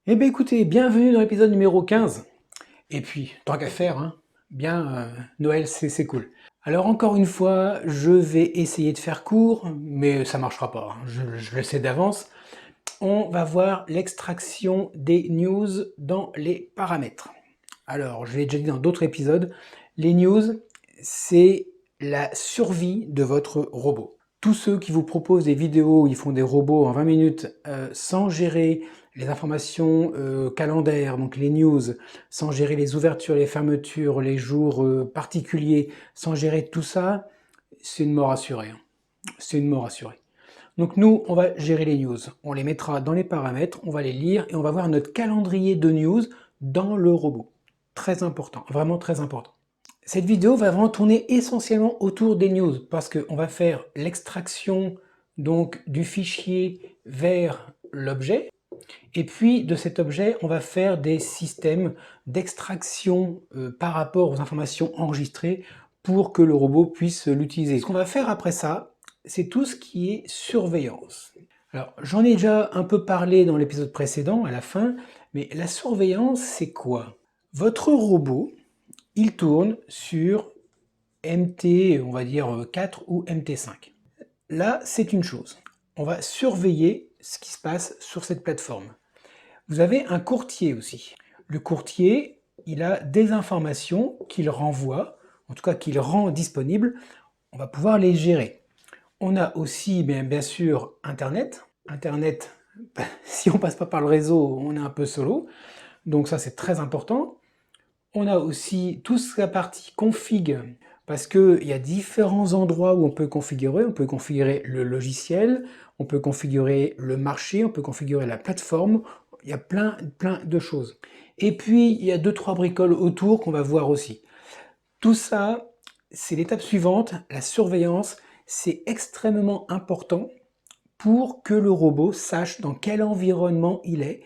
Eh bien écoutez, bienvenue dans l'épisode numéro 15. Et puis, tant qu'à faire, hein, bien, Noël c'est cool. Alors encore une fois, je vais essayer de faire court, mais ça marchera pas, hein, je le sais d'avance. On va voir l'extraction des news dans les paramètres. Alors, je l'ai déjà dit dans d'autres épisodes, les news, c'est la survie de votre robot. Tous ceux qui vous proposent des vidéos où ils font des robots en 20 minutes sans gérer les informations calendaires, donc les news, sans gérer les ouvertures, les fermetures, les jours particuliers, sans gérer tout ça, c'est une mort assurée, hein. C'est une mort assurée. Donc nous, on va gérer les news. On les mettra dans les paramètres, on va les lire et on va voir notre calendrier de news dans le robot. Très important, vraiment très important. Cette vidéo va vraiment tourner essentiellement autour des news parce qu'on va faire l'extraction donc du fichier vers l'objet et puis de cet objet on va faire des systèmes d'extraction par rapport aux informations enregistrées pour que le robot puisse l'utiliser. Ce qu'on va faire après ça, c'est tout ce qui est surveillance. Alors j'en ai déjà un peu parlé dans l'épisode précédent à la fin, mais la surveillance c'est quoi? Votre robot, il tourne sur MT, on va dire 4 ou MT5. Là, c'est une chose. On va surveiller ce qui se passe sur cette plateforme. Vous avez un courtier aussi. Le courtier, il a des informations qu'il renvoie, en tout cas qu'il rend disponibles. On va pouvoir les gérer. On a aussi, bien sûr, Internet. Internet, si on passe pas par le réseau, on est un peu solo. Donc ça, c'est très important. On a aussi toute la partie config, parce qu'il y a différents endroits où on peut configurer. On peut configurer le logiciel, on peut configurer le marché, on peut configurer la plateforme. Il y a plein de choses. Et puis, il y a 2-3 bricoles autour qu'on va voir aussi. Tout ça, c'est l'étape suivante, la surveillance. C'est extrêmement important pour que le robot sache dans quel environnement il est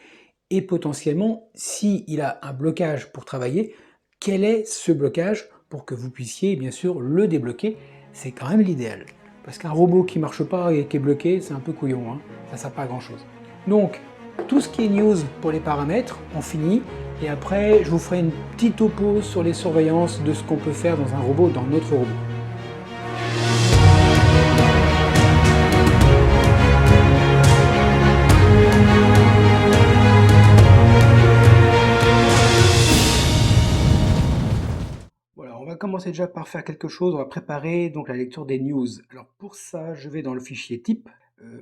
et potentiellement, s'il a un blocage pour travailler, quel est ce blocage pour que vous puissiez bien sûr le débloquer. C'est quand même l'idéal. Parce qu'un robot qui ne marche pas et qui est bloqué, c'est un peu couillon, hein. Ça ne sert pas à grand chose. Donc, tout ce qui est news pour les paramètres, on finit. Et après, je vous ferai une petite topo sur les surveillances de ce qu'on peut faire dans un robot, dans notre robot. Voilà, on va commencer déjà par faire quelque chose, on va préparer donc la lecture des news. Alors pour ça, je vais dans le fichier type,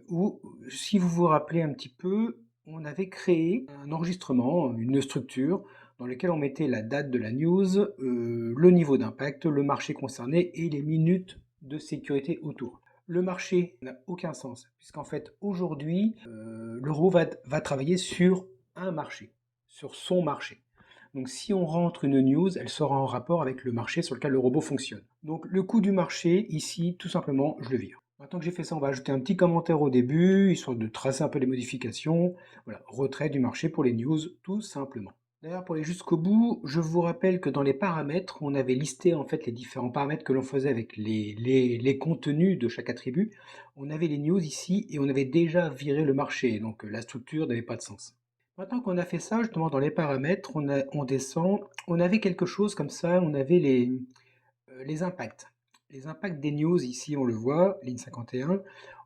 où, si vous vous rappelez un petit peu, on avait créé un enregistrement, une structure, dans lequel on mettait la date de la news, le niveau d'impact, le marché concerné et les minutes de sécurité autour. Le marché n'a aucun sens, puisqu'en fait aujourd'hui, l'euro va travailler sur un marché, sur son marché. Donc si on rentre une news, elle sera en rapport avec le marché sur lequel le robot fonctionne. Donc le coût du marché, ici, tout simplement, je le vire. Maintenant que j'ai fait ça, on va ajouter un petit commentaire au début, histoire de tracer un peu les modifications. Voilà, retrait du marché pour les news, tout simplement. D'ailleurs, pour aller jusqu'au bout, je vous rappelle que dans les paramètres, on avait listé en fait les différents paramètres que l'on faisait avec les contenus de chaque attribut. On avait les news ici et on avait déjà viré le marché, donc la structure n'avait pas de sens. Maintenant qu'on a fait ça, justement dans les paramètres, on descend, on avait quelque chose comme ça, on avait les impacts. Les impacts des news, ici on le voit, ligne 51.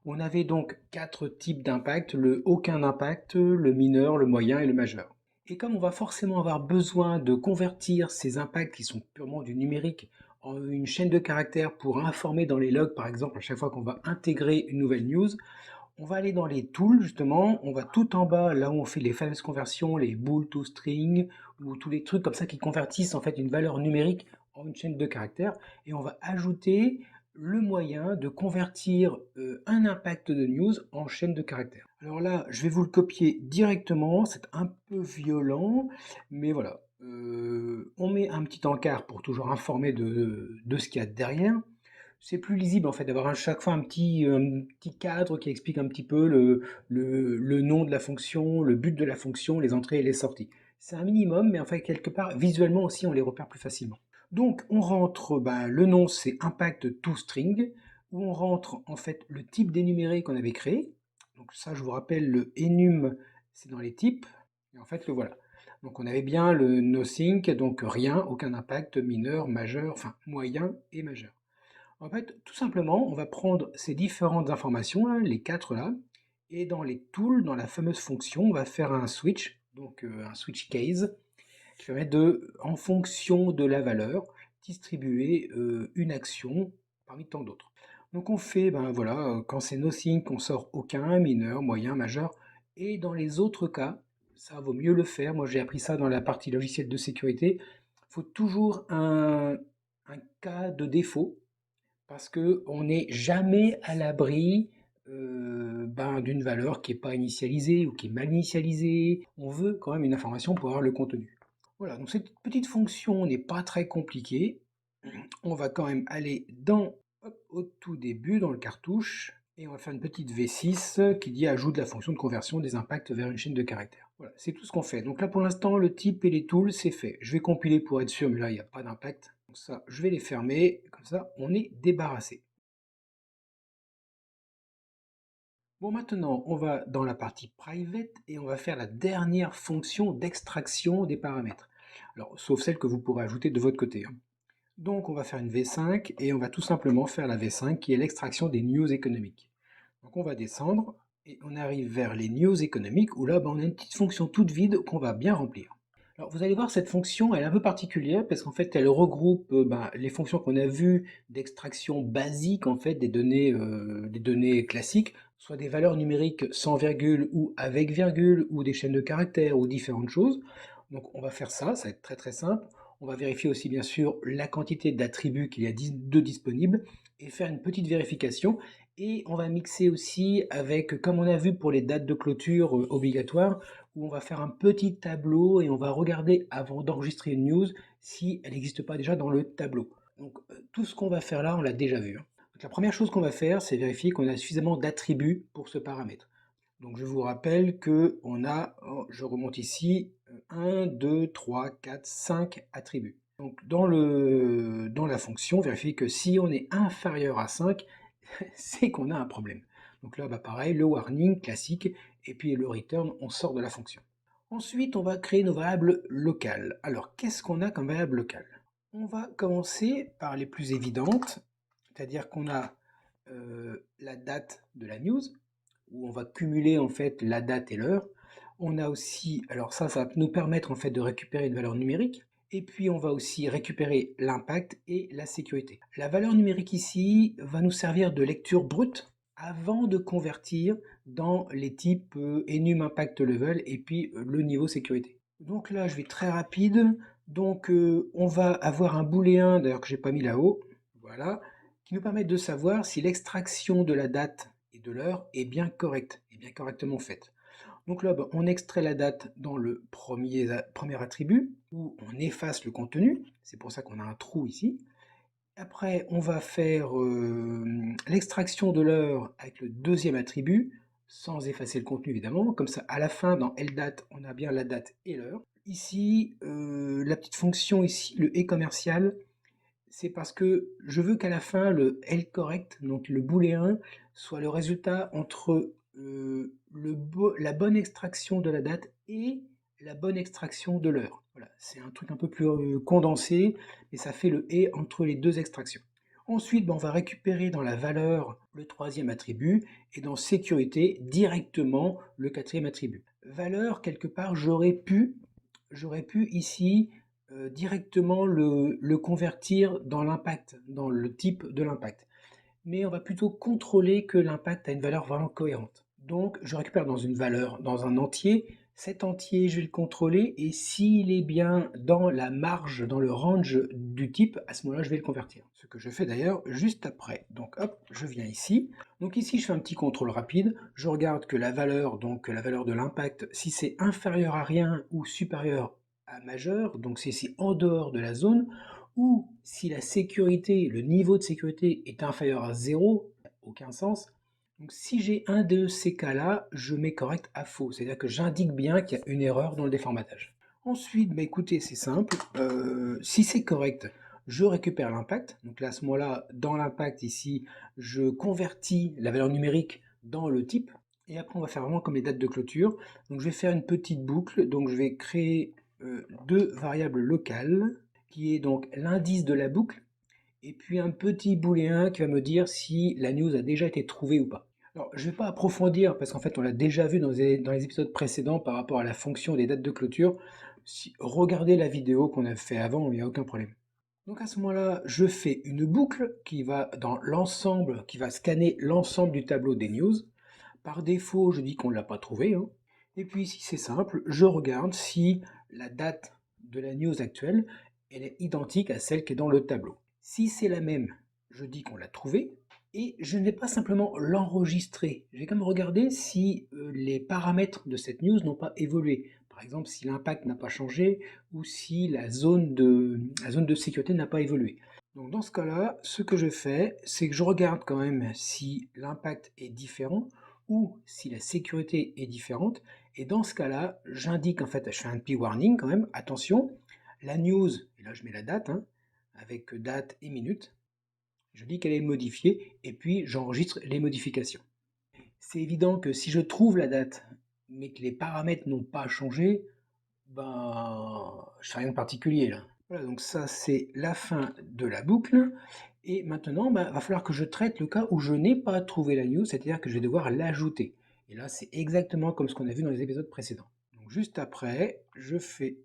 On avait donc 4 types d'impact, le aucun impact, le mineur, le moyen et le majeur. Et comme on va forcément avoir besoin de convertir ces impacts qui sont purement du numérique en une chaîne de caractères pour informer dans les logs, par exemple, à chaque fois qu'on va intégrer une nouvelle news, on va aller dans les tools, justement, on va tout en bas, là où on fait les fameuses conversions, les bool to string, ou tous les trucs comme ça qui convertissent en fait une valeur numérique en une chaîne de caractères, et on va ajouter le moyen de convertir un impact de news en chaîne de caractères. Alors là, je vais vous le copier directement, c'est un peu violent, mais voilà. On met un petit encart pour toujours informer de ce qu'il y a derrière. C'est plus lisible en fait d'avoir à chaque fois un petit cadre qui explique un petit peu le nom de la fonction, le but de la fonction, les entrées et les sorties. C'est un minimum, mais en fait quelque part visuellement aussi on les repère plus facilement. Donc on rentre, le nom c'est impact toString, où on rentre en fait le type d'énuméré qu'on avait créé. Donc ça je vous rappelle le enum c'est dans les types. Et en fait, le voilà. Donc on avait bien le nothing, donc rien, aucun impact, mineur, majeur, enfin moyen et majeur. En fait, tout simplement, on va prendre ces différentes informations, là, les quatre là, et dans les tools, dans la fameuse fonction, on va faire un switch, donc un switch case, qui permet de, en fonction de la valeur, distribuer une action parmi tant d'autres. Donc on fait, ben voilà, quand c'est nothing, on sort aucun, mineur, moyen, majeur, et dans les autres cas, ça vaut mieux le faire. Moi j'ai appris ça dans la partie logicielle de sécurité. Il faut toujours un cas de défaut parce qu'on n'est jamais à l'abri ben, d'une valeur qui n'est pas initialisée ou qui est mal initialisée. On veut quand même une information pour avoir le contenu. Voilà, donc cette petite fonction n'est pas très compliquée. On va quand même aller dans, hop, au tout début, dans le cartouche, et on va faire une petite V6 qui dit ajoute la fonction de conversion des impacts vers une chaîne de caractères. Voilà, c'est tout ce qu'on fait. Donc là, pour l'instant, le type et les tools, c'est fait. Je vais compiler pour être sûr, mais là, il n'y a pas d'impact. Donc ça, je vais les fermer. Comme ça, on est débarrassé. Bon, maintenant, on va dans la partie private et on va faire la dernière fonction d'extraction des paramètres. Alors, sauf celle que vous pourrez ajouter de votre côté, hein. Donc, on va faire une V5 et on va tout simplement faire la V5 qui est l'extraction des news économiques. Donc, on va descendre et on arrive vers les news économiques où là, ben, on a une petite fonction toute vide qu'on va bien remplir. Alors, vous allez voir, cette fonction, elle est un peu particulière parce qu'en fait, elle regroupe ben, les fonctions qu'on a vues d'extraction basique en fait des données classiques, soit des valeurs numériques sans virgule ou avec virgule ou des chaînes de caractères ou différentes choses. Donc, on va faire ça, ça va être très très simple. On va vérifier aussi bien sûr la quantité d'attributs qu'il y a de disponibles et faire une petite vérification. Et on va mixer aussi avec, comme on a vu pour les dates de clôture obligatoires, où on va faire un petit tableau et on va regarder avant d'enregistrer une news si elle n'existe pas déjà dans le tableau. Donc tout ce qu'on va faire là, on l'a déjà vu, hein. Donc, la première chose qu'on va faire, c'est vérifier qu'on a suffisamment d'attributs pour ce paramètre. Donc je vous rappelle que on a, oh, je remonte ici, 1, 2, 3, 4, 5 attributs. Donc dans la fonction, vérifiez que si on est inférieur à 5, c'est qu'on a un problème. Donc là, bah pareil, le warning classique, et puis le return, on sort de la fonction. Ensuite, on va créer nos variables locales. Alors, qu'est-ce qu'on a comme variable locale? On va commencer par les plus évidentes, c'est-à-dire qu'on a la date de la news, où on va cumuler en fait la date et l'heure. On a aussi, alors ça va nous permettre en fait de récupérer une valeur numérique. Et puis on va aussi récupérer l'impact et la sécurité. La valeur numérique ici va nous servir de lecture brute avant de convertir dans les types enum impact level et puis le niveau sécurité. Donc là je vais très rapide. Donc on va avoir un booléen, d'ailleurs que j'ai pas mis là-haut, voilà, qui nous permet de savoir si l'extraction de la date et de l'heure est bien correcte, est bien correctement faite. Donc là, on extrait la date dans le premier attribut, où on efface le contenu, c'est pour ça qu'on a un trou ici. Après, on va faire l'extraction de l'heure avec le deuxième attribut, sans effacer le contenu évidemment. Comme ça, à la fin, dans LDate, on a bien la date et l'heure. Ici, la petite fonction ici, le et commercial, c'est parce que je veux qu'à la fin, le L correct, donc le booléen, soit le résultat entre la bonne extraction de la date et la bonne extraction de l'heure. Voilà, c'est un truc un peu plus condensé, mais ça fait le et entre les deux extractions. Ensuite, on va récupérer dans la valeur le troisième attribut et dans sécurité directement le quatrième attribut. Valeur, quelque part, j'aurais pu ici directement le convertir dans l'impact, dans le type de l'impact. Mais on va plutôt contrôler que l'impact a une valeur vraiment cohérente. Donc je récupère dans une valeur, dans un entier, cet entier je vais le contrôler et s'il est bien dans la marge, dans le range du type, à ce moment-là je vais le convertir. Ce que je fais d'ailleurs juste après. Donc hop, je viens ici. Donc ici je fais un petit contrôle rapide, je regarde que la valeur, donc la valeur de l'impact, si c'est inférieur à rien ou supérieur à majeur, donc c'est en dehors de la zone, ou si la sécurité, le niveau de sécurité est inférieur à 0, aucun sens. Donc si j'ai un de ces cas-là, je mets correct à faux, c'est-à-dire que j'indique bien qu'il y a une erreur dans le déformatage. Ensuite, bah écoutez, c'est simple, si c'est correct, je récupère l'impact. Donc là, à ce moment-là, dans l'impact ici, je convertis la valeur numérique dans le type. Et après, on va faire vraiment comme les dates de clôture. Donc, je vais faire une petite boucle. Donc, je vais créer deux variables locales, qui est donc l'indice de la boucle, et puis un petit booléen qui va me dire si la news a déjà été trouvée ou pas. Alors, je ne vais pas approfondir, parce qu'en fait, on l'a déjà vu dans les épisodes précédents par rapport à la fonction des dates de clôture. Si, regardez la vidéo qu'on a fait avant, il n'y a aucun problème. Donc à ce moment-là, je fais une boucle qui va dans l'ensemble, qui va scanner l'ensemble du tableau des news. Par défaut, je dis qu'on ne l'a pas trouvé, hein. Et puis si c'est simple, je regarde si la date de la news actuelle, elle est identique à celle qui est dans le tableau. Si c'est la même, je dis qu'on l'a trouvée. Et je ne vais pas simplement l'enregistrer. Je vais quand même regarder si les paramètres de cette news n'ont pas évolué. Par exemple, si l'impact n'a pas changé ou si la zone de sécurité n'a pas évolué. Donc dans ce cas-là, ce que je fais, c'est que je regarde quand même si l'impact est différent ou si la sécurité est différente. Et dans ce cas-là, j'indique en fait, je fais un p-warning quand même, attention, la news, et là je mets la date, hein, avec date et minute, je dis qu'elle est modifiée et puis j'enregistre les modifications. C'est évident que si je trouve la date mais que les paramètres n'ont pas changé, ben je fais rien de particulier là. Voilà, donc ça c'est la fin de la boucle. Et maintenant, ben, va falloir que je traite le cas où je n'ai pas trouvé la news, c'est-à-dire que je vais devoir l'ajouter. Et là, c'est exactement comme ce qu'on a vu dans les épisodes précédents. Donc juste après, je fais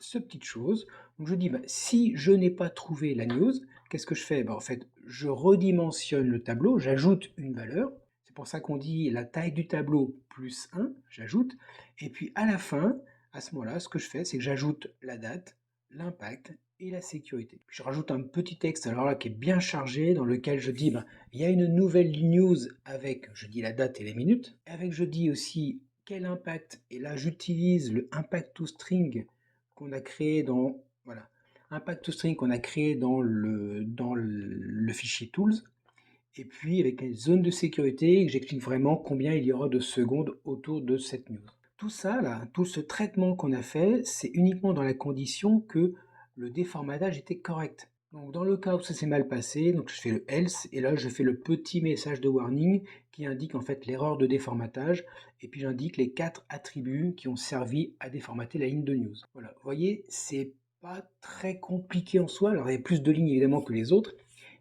ce petite chose. Donc je dis, ben, si je n'ai pas trouvé la news, qu'est-ce que je fais? Ben, en fait, je redimensionne le tableau, j'ajoute une valeur. C'est pour ça qu'on dit la taille du tableau plus 1, j'ajoute. Et puis à la fin, à ce moment-là, ce que je fais, c'est que j'ajoute la date, l'impact et la sécurité. Puis je rajoute un petit texte alors là qui est bien chargé dans lequel je dis ben, il y a une nouvelle news avec, je dis la date et les minutes, avec je dis aussi quel impact, et là j'utilise le impact to string qu'on a créé dans, voilà, impact to string qu'on a créé dans le fichier tools, et puis avec une zone de sécurité, j'explique vraiment combien il y aura de secondes autour de cette news. Tout ça, là, tout ce traitement qu'on a fait, c'est uniquement dans la condition que le déformatage était correct. Donc dans le cas où ça s'est mal passé, donc je fais le else, et là je fais le petit message de warning qui indique en fait l'erreur de déformatage, et puis j'indique les 4 attributs qui ont servi à déformater la ligne de news. Voilà, vous voyez, c'est pas très compliqué en soi, alors il y a plus de lignes évidemment que les autres,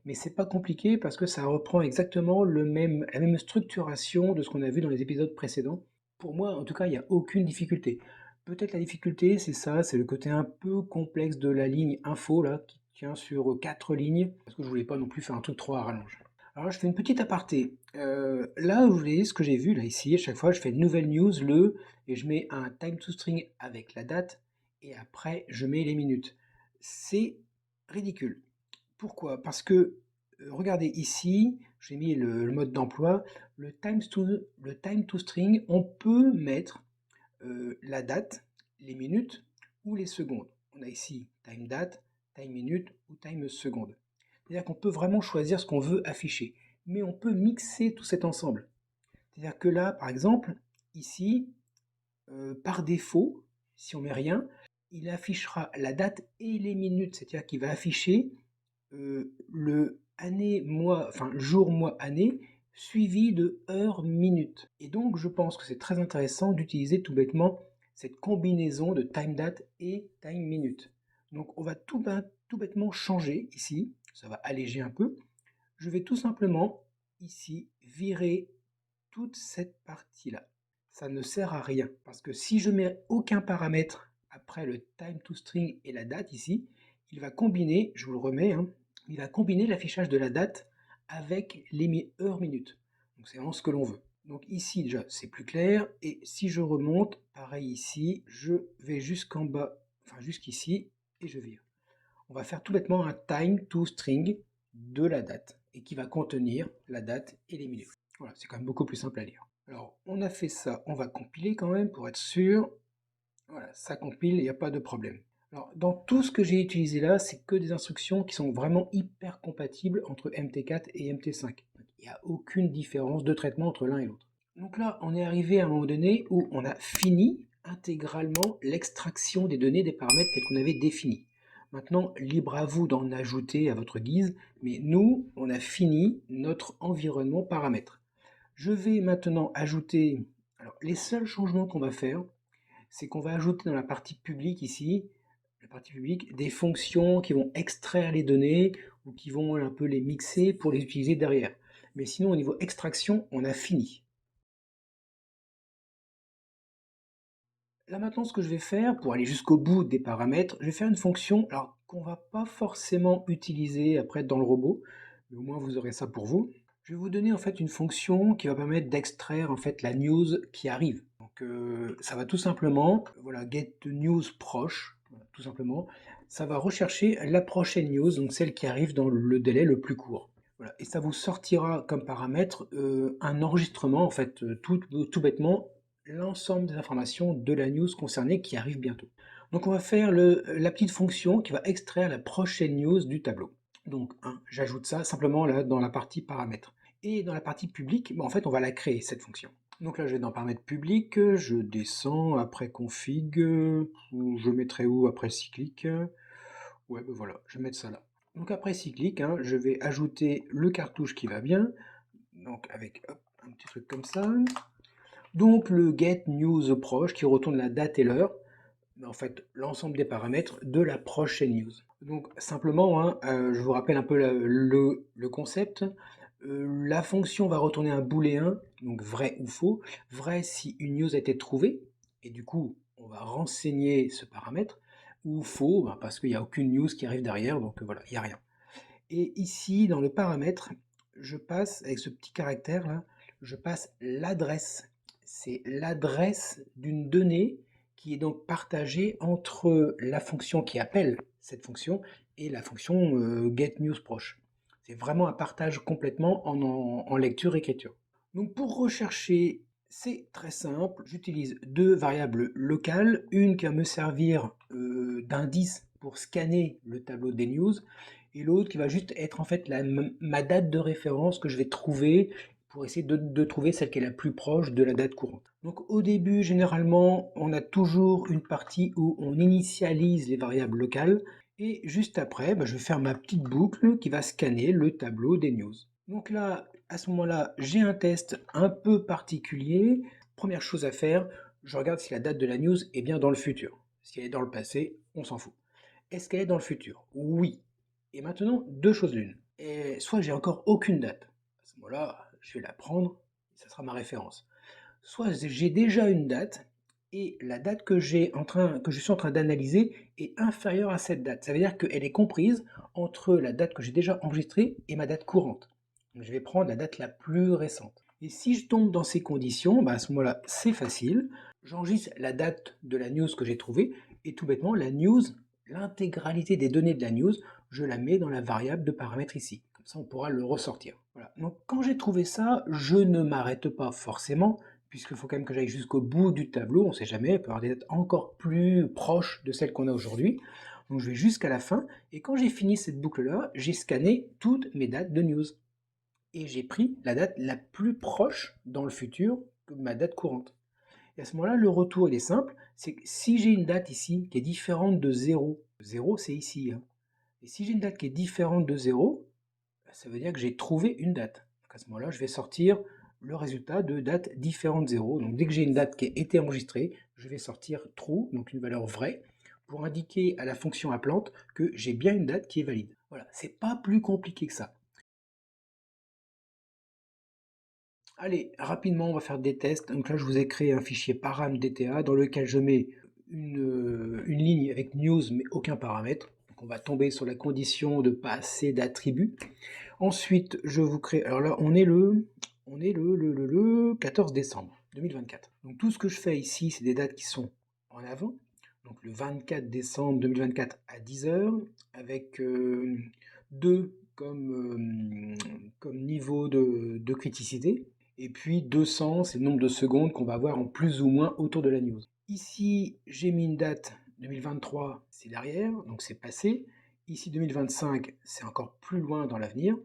mais c'est pas compliqué parce que ça reprend exactement la même structuration de ce qu'on a vu dans les épisodes précédents. Pour moi, en tout cas, il n'y a aucune difficulté. Peut-être la difficulté, c'est ça, c'est le côté un peu complexe de la ligne info, là, qui tient sur 4 lignes, parce que je voulais pas non plus faire un truc trop à rallonge. Alors là, je fais une petite aparté. Là, vous voyez ce que j'ai vu, là, ici, à chaque fois, je fais une nouvelle news, et je mets un time to string avec la date, et après, je mets les minutes. C'est ridicule. Pourquoi? Parce que, regardez ici, j'ai mis le mode d'emploi, le time to string, on peut mettre la date, les minutes ou les secondes. On a ici time date, time minute ou time seconde. C'est-à-dire qu'on peut vraiment choisir ce qu'on veut afficher, mais on peut mixer tout cet ensemble. C'est-à-dire que là, par exemple, ici, par défaut, si on met rien, il affichera la date et les minutes, c'est-à-dire qu'il va afficher le année, mois, enfin jour, mois, année, suivi de heure, minute. Et donc je pense que c'est très intéressant d'utiliser tout bêtement cette combinaison de time date et time minute. Donc on va tout bêtement changer ici, ça va alléger un peu. Je vais tout simplement ici virer toute cette partie-là. Ça ne sert à rien parce que si je mets aucun paramètre après le time to string et la date ici, il va combiner, je vous le remets, hein, il va combiner l'affichage de la date avec les heures minutes. Donc c'est vraiment ce que l'on veut. Donc ici déjà c'est plus clair, et si je remonte, pareil ici, je vais jusqu'en bas, enfin jusqu'ici, et je vire. On va faire tout bêtement un time to string de la date, et qui va contenir la date et les minutes. Voilà, c'est quand même beaucoup plus simple à lire. Alors on a fait ça, on va compiler quand même pour être sûr. Voilà, ça compile, il n'y a pas de problème. Alors, dans tout ce que j'ai utilisé là, c'est que des instructions qui sont vraiment hyper compatibles entre MT4 et MT5. Il n'y a aucune différence de traitement entre l'un et l'autre. Donc là, on est arrivé à un moment donné où on a fini intégralement l'extraction des données des paramètres tels qu'on avait définis. Maintenant, libre à vous d'en ajouter à votre guise, mais nous, on a fini notre environnement paramètre. Je vais maintenant ajouter, alors les seuls changements qu'on va faire, c'est qu'on va ajouter dans la partie publique ici, la partie publique, des fonctions qui vont extraire les données ou qui vont un peu les mixer pour les utiliser derrière. Mais sinon, au niveau extraction, on a fini. Là maintenant, ce que je vais faire, pour aller jusqu'au bout des paramètres, je vais faire une fonction alors qu'on ne va pas forcément utiliser après dans le robot, mais au moins vous aurez ça pour vous. Je vais vous donner en fait une fonction qui va permettre d'extraire en fait la news qui arrive. Donc ça va tout simplement, voilà, get news proche, voilà, tout simplement. Ça va rechercher la prochaine news, donc celle qui arrive dans le délai le plus court. Voilà. Et ça vous sortira comme paramètre un enregistrement, en fait, tout bêtement, l'ensemble des informations de la news concernée qui arrive bientôt. Donc on va faire la petite fonction qui va extraire la prochaine news du tableau. Donc j'ajoute ça simplement là dans la partie paramètres. Et dans la partie publique, en fait on va la créer cette fonction. Donc là je vais dans paramètres publics, je descends après config, je mettrai où après cyclique. Ouais ben voilà, je vais mettre ça là. Donc après cyclique, je vais ajouter le cartouche qui va bien, donc avec hop, un petit truc comme ça. Donc le get news proche qui retourne la date et l'heure, en fait l'ensemble des paramètres de la prochaine news. Donc simplement, je vous rappelle un peu le concept. La fonction va retourner un booléen, donc vrai ou faux. Vrai si une news a été trouvée, et du coup on va renseigner ce paramètre, ou faux parce qu'il n'y a aucune news qui arrive derrière, donc voilà, il n'y a rien. Et ici dans le paramètre, je passe avec ce petit caractère là, je passe l'adresse. C'est l'adresse d'une donnée qui est donc partagée entre la fonction qui appelle cette fonction et la fonction getNewsProche. C'est vraiment un partage complètement en lecture-écriture. Donc pour rechercher, c'est très simple. J'utilise deux variables locales, une qui va me servir d'indice pour scanner le tableau des news, et l'autre qui va juste être en fait ma date de référence que je vais trouver pour essayer de trouver celle qui est la plus proche de la date courante. Donc au début, généralement, on a toujours une partie où on initialise les variables locales, et juste après, je vais faire ma petite boucle qui va scanner le tableau des news. Donc là, à ce moment-là, j'ai un test un peu particulier. Première chose à faire, je regarde si la date de la news est bien dans le futur. Si elle est dans le passé, on s'en fout. Est-ce qu'elle est dans le futur? Oui. Et maintenant, deux choses l'une. Et soit j'ai encore aucune date. À ce moment-là, je vais la prendre, et ça sera ma référence. Soit j'ai déjà une date, et la date que je suis en train d'analyser est inférieure à cette date. Ça veut dire qu'elle est comprise entre la date que j'ai déjà enregistrée et ma date courante. Donc je vais prendre la date la plus récente. Et si je tombe dans ces conditions, à ce moment-là, c'est facile. J'enregistre la date de la news que j'ai trouvée, et tout bêtement, la news, l'intégralité des données de la news, je la mets dans la variable de paramètres ici. Comme ça, on pourra le ressortir. Voilà. Donc quand j'ai trouvé ça, je ne m'arrête pas forcément, puisqu'il faut quand même que j'aille jusqu'au bout du tableau, on ne sait jamais, il peut y avoir des dates encore plus proches de celles qu'on a aujourd'hui. Donc je vais jusqu'à la fin, et quand j'ai fini cette boucle-là, j'ai scanné toutes mes dates de news. Et j'ai pris la date la plus proche dans le futur que ma date courante. Et à ce moment-là, le retour il est simple, c'est que si j'ai une date ici qui est différente de 0, 0 c'est ici, et si j'ai une date qui est différente de 0, ça veut dire que j'ai trouvé une date. Donc à ce moment-là, je vais sortir le résultat de date différente de 0. Donc dès que j'ai une date qui a été enregistrée, je vais sortir true, donc une valeur vraie, pour indiquer à la fonction appelante que j'ai bien une date qui est valide. Voilà, c'est pas plus compliqué que ça. Allez, rapidement, on va faire des tests. Donc là, je vous ai créé un fichier param.dta dans lequel je mets une ligne avec news mais aucun paramètre. Donc on va tomber sur la condition de pas assez d'attributs. Ensuite, je vous crée. Alors là, on est le 14 décembre 2024. Donc tout ce que je fais ici, c'est des dates qui sont en avant. Donc le 24 décembre 2024 à 10h, avec 2 comme niveau de criticité. Et puis 200, c'est le nombre de secondes qu'on va avoir en plus ou moins autour de la news. Ici, j'ai mis une date 2023, c'est derrière, donc c'est passé. Ici 2025, c'est encore plus loin dans l'avenir.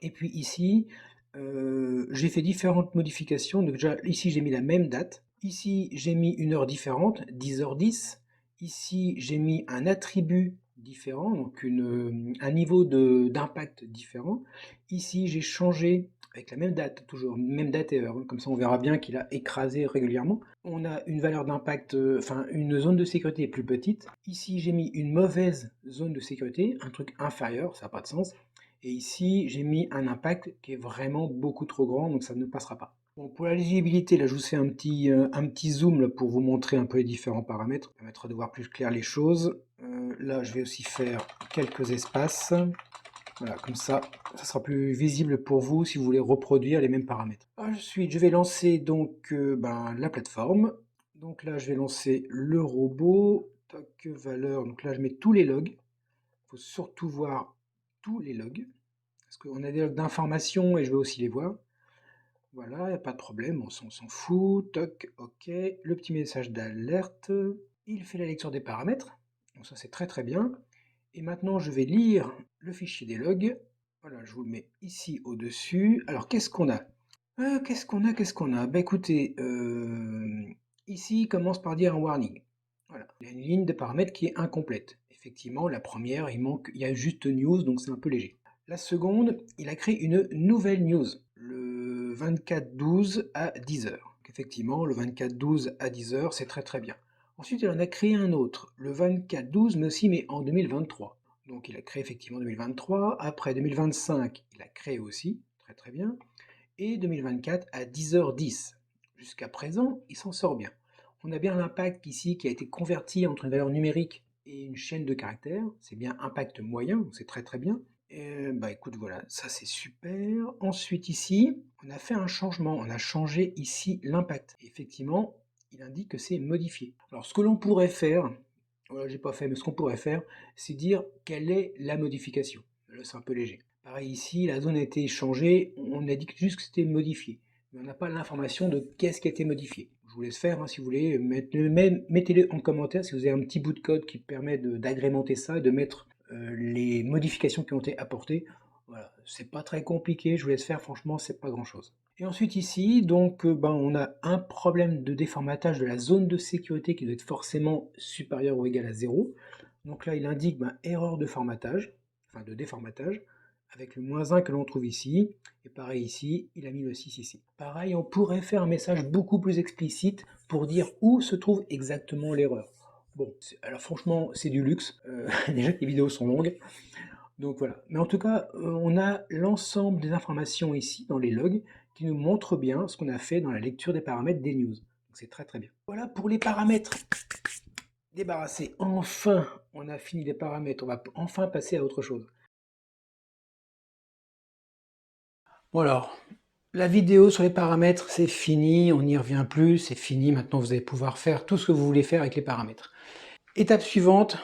Et puis ici, j'ai fait différentes modifications. Donc déjà, ici, j'ai mis la même date. Ici, j'ai mis une heure différente, 10h10. Ici, j'ai mis un attribut différent, donc un niveau d'impact différent. Ici, j'ai changé avec la même date, toujours, même date et heure, hein. Comme ça on verra bien qu'il a écrasé régulièrement. On a une valeur d'impact, enfin une zone de sécurité plus petite. Ici j'ai mis une mauvaise zone de sécurité, un truc inférieur, ça n'a pas de sens. Et ici j'ai mis un impact qui est vraiment beaucoup trop grand, donc ça ne passera pas. Bon, pour la lisibilité, là je vous fais un petit zoom là, pour vous montrer un peu les différents paramètres. Ça permettra de voir plus clair les choses. Là je vais aussi faire quelques espaces. Voilà, comme ça sera plus visible pour vous si vous voulez reproduire les mêmes paramètres. Ensuite, je vais lancer donc la plateforme. Donc là, je vais lancer le robot. Toc, valeur. Donc là, je mets tous les logs. Il faut surtout voir tous les logs. Parce qu'on a des logs d'information et je vais aussi les voir. Voilà, il n'y a pas de problème, on s'en fout. Toc, ok. Le petit message d'alerte. Il fait la lecture des paramètres. Donc ça, c'est très très bien. Et maintenant, je vais lire le fichier des logs. Voilà, je vous le mets ici au-dessus. Alors, qu'est-ce qu'on a? Qu'est-ce qu'on a? Bah écoutez, ici, il commence par dire un warning. Voilà, il y a une ligne de paramètres qui est incomplète. Effectivement, la première, il y a juste news, donc c'est un peu léger. La seconde, il a créé une nouvelle news, le 24-12 à 10h. Effectivement, le 24-12 à 10h, c'est très très bien. Ensuite, il en a créé un autre, le 24-12, mais aussi mais en 2023. Donc il a créé effectivement 2023. Après 2025, il a créé aussi, très très bien. Et 2024 à 10h10. Jusqu'à présent, il s'en sort bien. On a bien l'impact ici qui a été converti entre une valeur numérique et une chaîne de caractères. C'est bien impact moyen, donc c'est très très bien. Et bah écoute, voilà, ça c'est super. Ensuite ici, on a fait un changement. On a changé ici l'impact. Effectivement, il indique que c'est modifié. Alors ce que l'on pourrait faire, voilà, j'ai pas fait, mais ce qu'on pourrait faire, c'est dire quelle est la modification. Là, c'est un peu léger. Pareil ici, la zone a été changée, on a dit juste que c'était modifié. Mais on n'a pas l'information de qu'est-ce qui a été modifié. Je vous laisse faire, hein, si vous voulez, mettez-le en commentaire si vous avez un petit bout de code qui permet d'agrémenter ça et de mettre les modifications qui ont été apportées. Voilà, c'est pas très compliqué, je vous laisse faire, franchement, c'est pas grand-chose. Et ensuite ici, donc, on a un problème de déformatage de la zone de sécurité qui doit être forcément supérieur ou égal à 0. Donc là, il indique erreur de formatage, enfin de déformatage, avec le -1 que l'on trouve ici. Et pareil ici, il a mis le 6 ici. Pareil, on pourrait faire un message beaucoup plus explicite pour dire où se trouve exactement l'erreur. Bon, alors franchement, c'est du luxe. Déjà que les vidéos sont longues. Donc voilà. Mais en tout cas, on a l'ensemble des informations ici dans les logs qui nous montrent bien ce qu'on a fait dans la lecture des paramètres des news. Donc c'est très très bien. Voilà pour les paramètres débarrassés. Enfin, on a fini les paramètres. On va enfin passer à autre chose. Bon alors, la vidéo sur les paramètres, c'est fini. On n'y revient plus. C'est fini. Maintenant, vous allez pouvoir faire tout ce que vous voulez faire avec les paramètres. Étape suivante,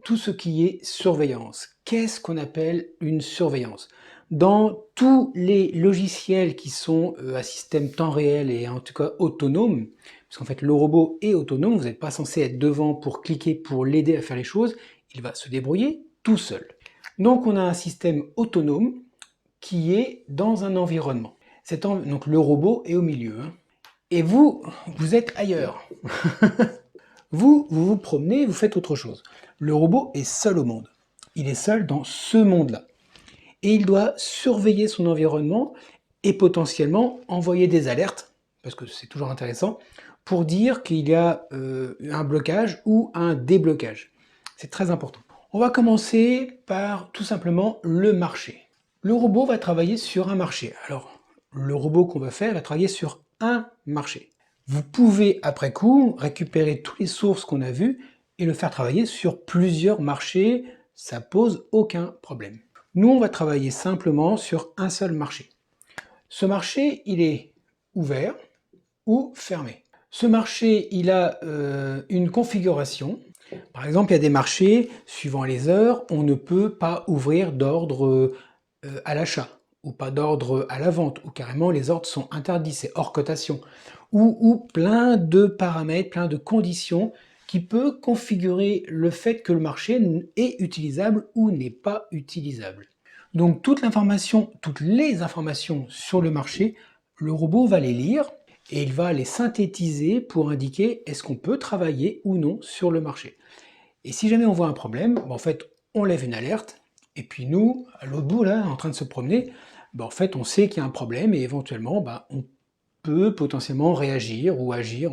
tout ce qui est surveillance. Qu'est-ce qu'on appelle une surveillance? Dans tous les logiciels qui sont à système temps réel et en tout cas autonome, parce qu'en fait le robot est autonome, vous n'êtes pas censé être devant pour cliquer, pour l'aider à faire les choses, il va se débrouiller tout seul. Donc on a un système autonome qui est dans un environnement. Donc le robot est au milieu, hein. Et vous êtes ailleurs. Vous promenez, vous faites autre chose. Le robot est seul au monde. Il est seul dans ce monde-là. Et il doit surveiller son environnement et potentiellement envoyer des alertes, parce que c'est toujours intéressant, pour dire qu'il y a un blocage ou un déblocage. C'est très important. On va commencer par tout simplement le marché. Le robot va travailler sur un marché. Alors, le robot qu'on va faire va travailler sur un marché. Vous pouvez, après coup, récupérer toutes les sources qu'on a vues et le faire travailler sur plusieurs marchés. Ça pose aucun problème. Nous, on va travailler simplement sur un seul marché. Ce marché, il est ouvert ou fermé. Ce marché, il a une configuration. Par exemple, il y a des marchés, suivant les heures, on ne peut pas ouvrir d'ordre à l'achat, ou pas d'ordre à la vente, ou carrément les ordres sont interdits, c'est hors cotation, ou plein de paramètres, plein de conditions qui peut configurer le fait que le marché est utilisable ou n'est pas utilisable. Donc toutes les informations sur le marché, le robot va les lire et il va les synthétiser pour indiquer est-ce qu'on peut travailler ou non sur le marché. Et si jamais on voit un problème, en fait on lève une alerte et puis nous, à l'autre bout là, en train de se promener, ben, en fait on sait qu'il y a un problème et éventuellement ben, on peut potentiellement réagir ou agir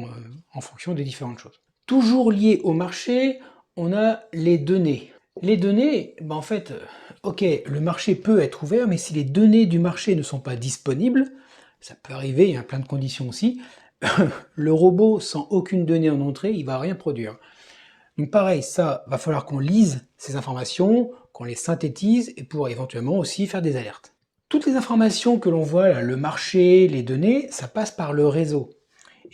en fonction des différentes choses. Toujours lié au marché, on a les données. Les données, ben en fait, ok, le marché peut être ouvert, mais si les données du marché ne sont pas disponibles, ça peut arriver, il y a plein de conditions aussi, le robot sans aucune donnée en entrée, il va rien produire. Donc pareil, ça, va falloir qu'on lise ces informations, qu'on les synthétise et pour éventuellement aussi faire des alertes. Toutes les informations que l'on voit, là, le marché, les données, ça passe par le réseau.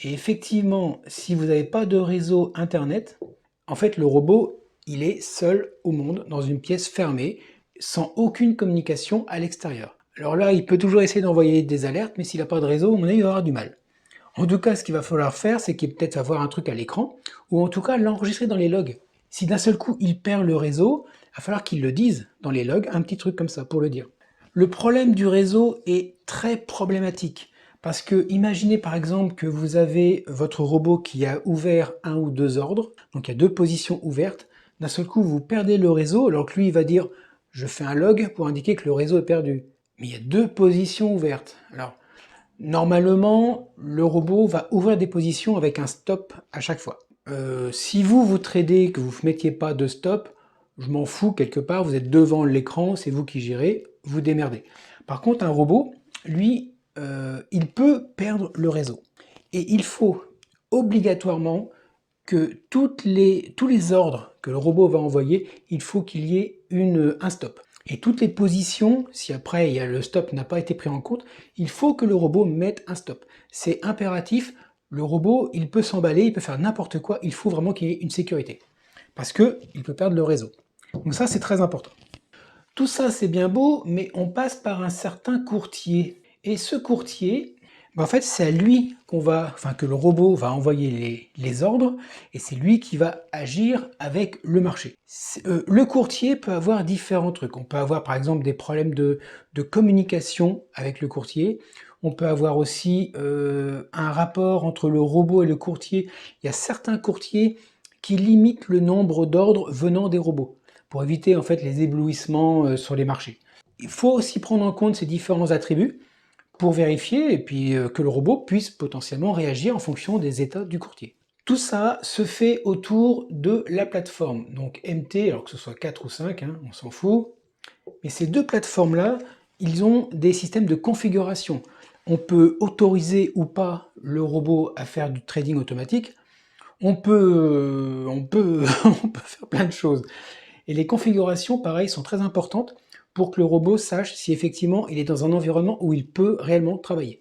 Et effectivement, si vous n'avez pas de réseau internet, en fait le robot, il est seul au monde, dans une pièce fermée, sans aucune communication à l'extérieur. Alors là, il peut toujours essayer d'envoyer des alertes, mais s'il n'a pas de réseau, à mon avis, il va avoir du mal. En tout cas, ce qu'il va falloir faire, c'est qu'il peut-être avoir un truc à l'écran, ou en tout cas l'enregistrer dans les logs. Si d'un seul coup il perd le réseau, il va falloir qu'il le dise dans les logs, un petit truc comme ça pour le dire. Le problème du réseau est très problématique, parce que imaginez par exemple que vous avez votre robot qui a ouvert un ou deux ordres, donc il y a deux positions ouvertes, d'un seul coup vous perdez le réseau, alors que lui il va dire « je fais un log pour indiquer que le réseau est perdu ». Mais il y a deux positions ouvertes. Alors, normalement, le robot va ouvrir des positions avec un stop à chaque fois. Si vous tradez, que vous ne mettiez pas de stop, je m'en fous quelque part, vous êtes devant l'écran, c'est vous qui gérez, vous démerdez. Par contre, un robot, lui, il peut perdre le réseau. Et il faut obligatoirement que tous les ordres que le robot va envoyer, il faut qu'il y ait un stop. Et toutes les positions, si après le stop n'a pas été pris en compte, il faut que le robot mette un stop. C'est impératif, le robot il peut s'emballer, il peut faire n'importe quoi, il faut vraiment qu'il y ait une sécurité. Parce qu'il peut perdre le réseau. Donc ça c'est très important. Tout ça c'est bien beau, mais on passe par un certain courtier. Et ce courtier, en fait c'est à lui que le robot va envoyer les ordres, et c'est lui qui va agir avec le marché. Le courtier peut avoir différents trucs. On peut avoir par exemple des problèmes de communication avec le courtier. On peut avoir aussi un rapport entre le robot et le courtier. Il y a certains courtiers qui limitent le nombre d'ordres venant des robots, pour éviter en fait les éblouissements sur les marchés. Il faut aussi prendre en compte ces différents attributs pour vérifier et puis que le robot puisse potentiellement réagir en fonction des états du courtier. Tout ça se fait autour de la plateforme, donc MT, alors que ce soit 4 ou 5, hein, on s'en fout. Mais ces deux plateformes-là, ils ont des systèmes de configuration. On peut autoriser ou pas le robot à faire du trading automatique. On peut faire plein de choses. Et les configurations, pareil, sont très importantes pour que le robot sache si effectivement il est dans un environnement où il peut réellement travailler.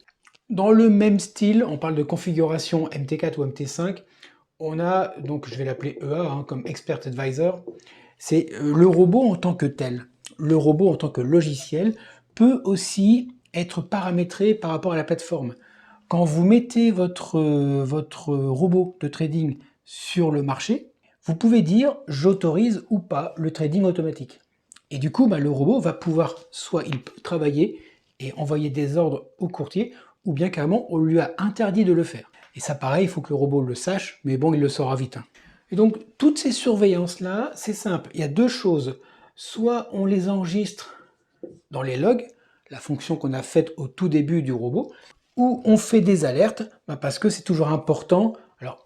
Dans le même style, on parle de configuration MT4 ou MT5, on a, donc je vais l'appeler EA, hein, comme Expert Advisor, c'est le robot en tant que tel. Le robot en tant que logiciel peut aussi être paramétré par rapport à la plateforme. Quand vous mettez votre robot de trading sur le marché, vous pouvez dire « j'autorise ou pas le trading automatique ». Et du coup, le robot va pouvoir, soit il peut travailler et envoyer des ordres au courtier, ou bien carrément on lui a interdit de le faire. Et ça pareil, il faut que le robot le sache, mais bon, il le saura vite. Hein. Et donc, toutes ces surveillances-là, c'est simple. Il y a deux choses. Soit on les enregistre dans les logs, la fonction qu'on a faite au tout début du robot, ou on fait des alertes, parce que c'est toujours important, alors,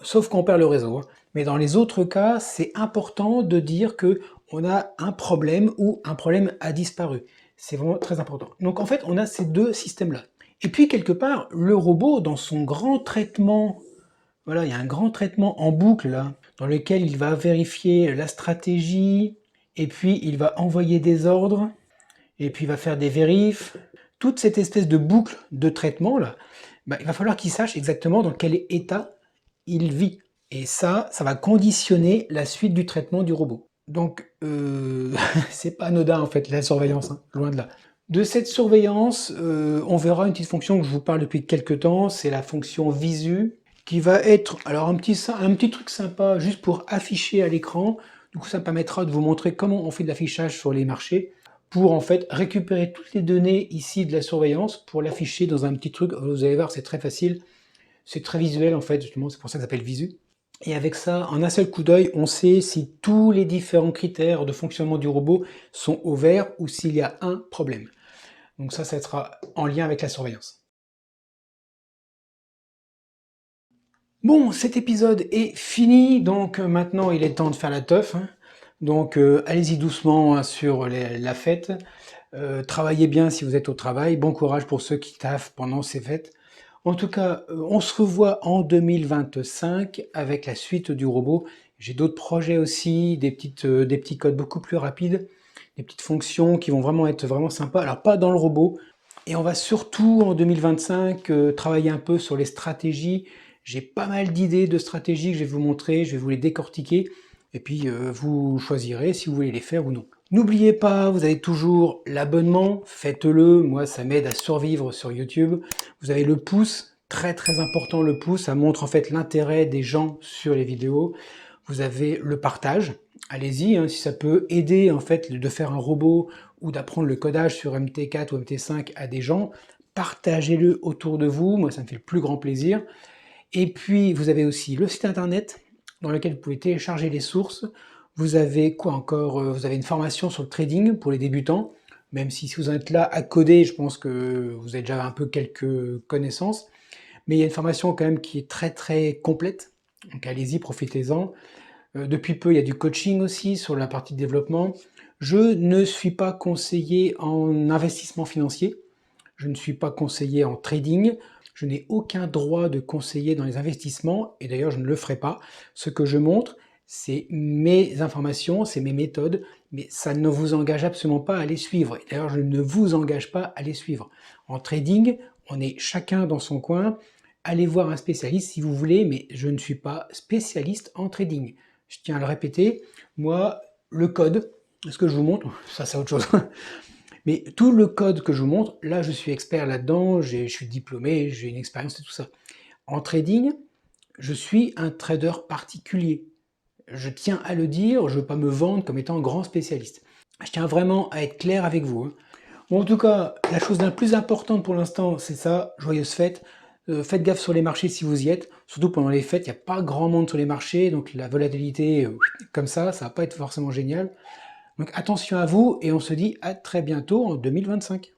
sauf quand on perd le réseau. Hein. Mais dans les autres cas, c'est important de dire que on a un problème ou un problème a disparu. C'est vraiment très important. Donc en fait, on a ces deux systèmes-là. Et puis quelque part, le robot, dans son grand traitement, voilà, il y a un grand traitement en boucle là, dans lequel il va vérifier la stratégie, et puis il va envoyer des ordres, et puis il va faire des vérifs. Toute cette espèce de boucle de traitement là, il va falloir qu'il sache exactement dans quel état il vit. Et ça va conditionner la suite du traitement du robot. Donc, c'est pas anodin en fait la surveillance, hein, loin de là. De cette surveillance, on verra une petite fonction que je vous parle depuis quelques temps, c'est la fonction visu, qui va être alors un petit truc sympa juste pour afficher à l'écran. Du coup, ça me permettra de vous montrer comment on fait de l'affichage sur les marchés, pour en fait récupérer toutes les données ici de la surveillance, pour l'afficher dans un petit truc. Vous allez voir, c'est très facile, c'est très visuel en fait, justement, c'est pour ça que ça s'appelle visu. Et avec ça, en un seul coup d'œil, on sait si tous les différents critères de fonctionnement du robot sont au vert ou s'il y a un problème. Donc ça sera en lien avec la surveillance. Bon, cet épisode est fini, donc maintenant il est temps de faire la teuf, hein. Donc allez-y doucement, hein, sur la fête. Travaillez bien si vous êtes au travail. Bon courage pour ceux qui taffent pendant ces fêtes. En tout cas, on se revoit en 2025 avec la suite du robot. J'ai d'autres projets aussi, des petits codes beaucoup plus rapides, des petites fonctions qui vont vraiment être vraiment sympas. Alors pas dans le robot. Et on va surtout en 2025 travailler un peu sur les stratégies. J'ai pas mal d'idées de stratégies que je vais vous montrer, je vais vous les décortiquer. Et puis vous choisirez si vous voulez les faire ou non. N'oubliez pas, vous avez toujours l'abonnement, faites-le, moi ça m'aide à survivre sur YouTube. Vous avez le pouce, très très important le pouce, ça montre en fait l'intérêt des gens sur les vidéos. Vous avez le partage, allez-y, hein, si ça peut aider en fait de faire un robot ou d'apprendre le codage sur MT4 ou MT5 à des gens, partagez-le autour de vous, moi ça me fait le plus grand plaisir. Et puis vous avez aussi le site internet dans lequel vous pouvez télécharger les sources. Vous avez quoi encore? Vous avez une formation sur le trading pour les débutants, même si vous êtes là à coder, je pense que vous avez déjà un peu quelques connaissances. Mais il y a une formation quand même qui est très très complète, donc allez-y, profitez-en. Depuis peu, il y a du coaching aussi sur la partie développement. Je ne suis pas conseiller en investissement financier, je ne suis pas conseiller en trading, je n'ai aucun droit de conseiller dans les investissements, et d'ailleurs je ne le ferai pas. Ce que je montre, c'est mes informations, c'est mes méthodes, mais ça ne vous engage absolument pas à les suivre. D'ailleurs, je ne vous engage pas à les suivre. En trading, on est chacun dans son coin. Allez voir un spécialiste si vous voulez, mais je ne suis pas spécialiste en trading. Je tiens à le répéter, moi, le code, ce que je vous montre, ça c'est autre chose. Mais tout le code que je vous montre, là je suis expert là-dedans, je suis diplômé, j'ai une expérience et tout ça. En trading, je suis un trader particulier. Je tiens à le dire, je ne veux pas me vendre comme étant un grand spécialiste. Je tiens vraiment à être clair avec vous, hein. Bon, en tout cas, la chose la plus importante pour l'instant, c'est ça, joyeuses fêtes. Faites gaffe sur les marchés si vous y êtes. Surtout pendant les fêtes, il n'y a pas grand monde sur les marchés, donc la volatilité, comme ça va pas être forcément génial. Donc attention à vous et on se dit à très bientôt en 2025.